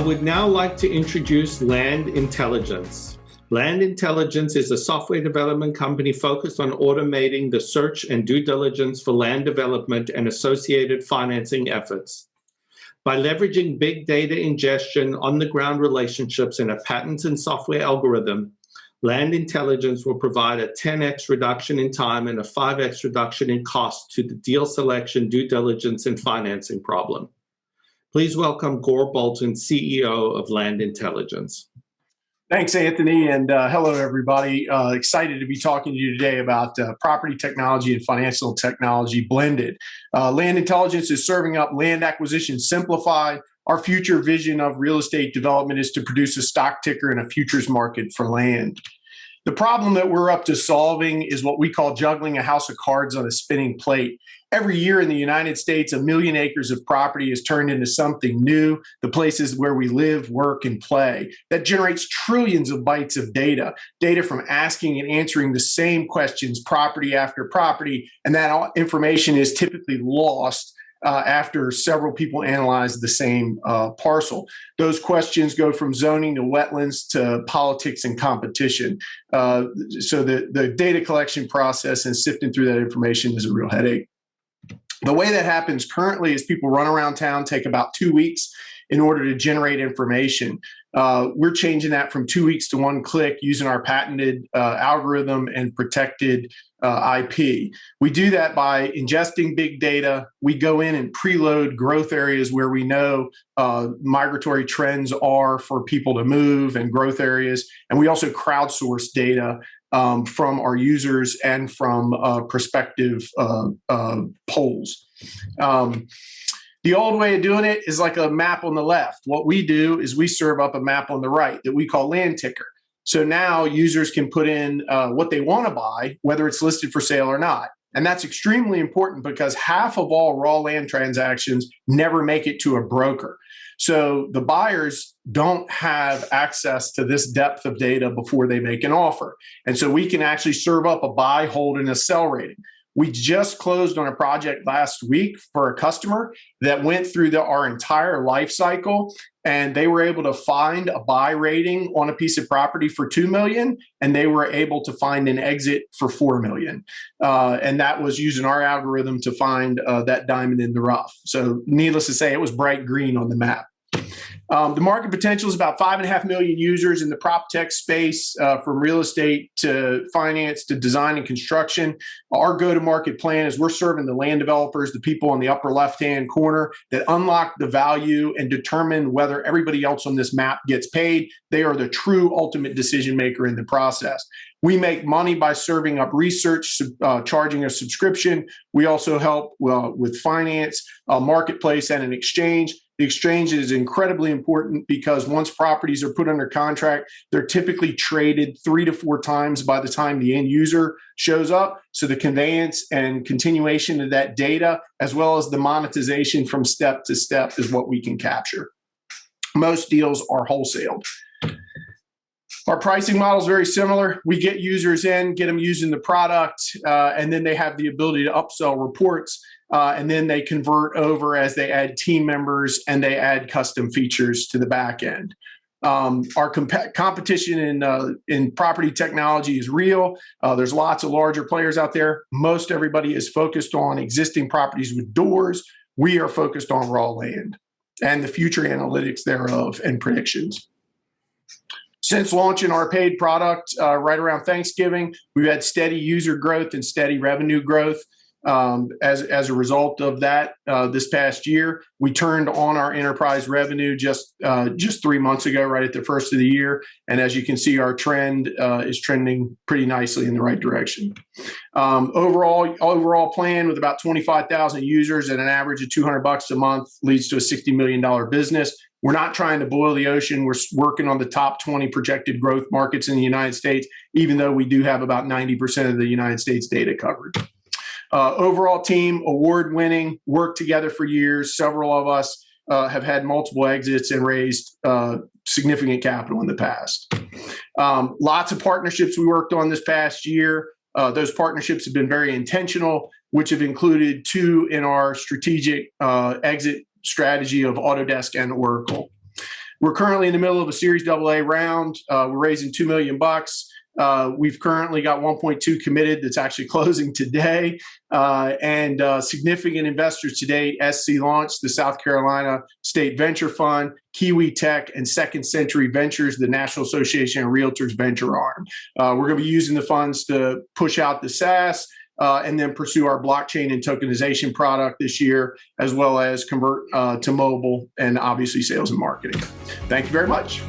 would now like to introduce Land Intelligence. Land Intelligence is a software development company focused on automating the search and due diligence for land development and associated financing efforts. By leveraging big data ingestion, on-the-ground relationships, and a patent and software algorithm, Land Intelligence will provide a 10x reduction in time and a 5x reduction in cost to the deal selection, due diligence, and financing problem. Please welcome Gore, Bolton, CEO of Land Intelligence. Thanks, Anthony, and hello, everybody. Excited to be talking to you today about property technology and financial technology blended. Land Intelligence is serving up land acquisition simplified. Our future vision of real estate development is to produce a stock ticker in a futures market for land. The problem that we're up to solving is what we call juggling a house of cards on a spinning plate. Every year in the United States, 1 million acres of property is turned into something new, the places where we live, work, and play. That generates trillions of bytes of data from asking and answering the same questions, property after property, and that information is typically lost after several people analyze the same parcel. Those questions go from zoning to wetlands to politics and competition. So the data collection process and sifting through that information is a real headache. The way that happens currently is people run around town, take about 2 weeks in order to generate information. We're changing that from 2 weeks to 1 click using our patented algorithm and protected IP. We do that by ingesting big data. We go in and preload growth areas where we know migratory trends are for people to move and growth areas. And we also crowdsource data from our users and from prospective polls. The old way of doing it is like a map on the left. What we do is we serve up a map on the right that we call Land Ticker. So now users can put in what they want to buy, whether it's listed for sale or not. And that's extremely important because half of all raw land transactions never make it to a broker. So the buyers don't have access to this depth of data before they make an offer. And so we can actually serve up a buy, hold, and a sell rating. We just closed on a project last week for a customer that went through our entire life cycle, and they were able to find a buy rating on a piece of property for $2 million, and they were able to find an exit for $4 million. And that was using our algorithm to find that diamond in the rough. So needless to say, it was bright green on the map. The market potential is about 5.5 million users in the prop tech space, from real estate to finance to design and construction. Our go-to-market plan is we're serving the land developers, the people in the upper left-hand corner that unlock the value and determine whether everybody else on this map gets paid. They are the true ultimate decision maker in the process. We make money by serving up research, charging a subscription. We also help with finance, marketplace, and an exchange. The exchange is incredibly important because once properties are put under contract, they're typically traded 3 to 4 times by the time the end user shows up. So the conveyance and continuation of that data, as well as the monetization from step to step, is what we can capture. Most deals are wholesaled. Our pricing model is very similar. We get users in, get them using the product, and then they have the ability to upsell reports, and then they convert over as they add team members and they add custom features to the back end. Our competition in property technology is real. There's lots of larger players out there. Most everybody is focused on existing properties with doors. We are focused on raw land and the future analytics thereof and predictions. Since launching our paid product right around Thanksgiving, we've had steady user growth and steady revenue growth. As a result of that, this past year, we turned on our enterprise revenue just 3 months ago, right at the first of the year. And as you can see, our trend is trending pretty nicely in the right direction. Overall plan with about 25,000 users and an average of $200 a month leads to a $60 million business. We're not trying to boil the ocean. We're working on the top 20 projected growth markets in the United States, even though we do have about 90% of the United States data covered. Overall team, award-winning, worked together for years. Several of us have had multiple exits and raised significant capital in the past. Lots of partnerships we worked on this past year. Those partnerships have been very intentional, which have included 2 in our strategic exit strategy of Autodesk and Oracle. We're currently in the middle of a Series AA round. We're raising $2 million. We've currently got 1.2 committed that's actually closing today. And significant investors to date, SC Launch, the South Carolina State Venture Fund, Kiwi Tech, and Second Century Ventures, the National Association of Realtors venture arm. We're going to be using the funds to push out the SaaS and then pursue our blockchain and tokenization product this year, as well as convert to mobile and obviously sales and marketing. Thank you very much.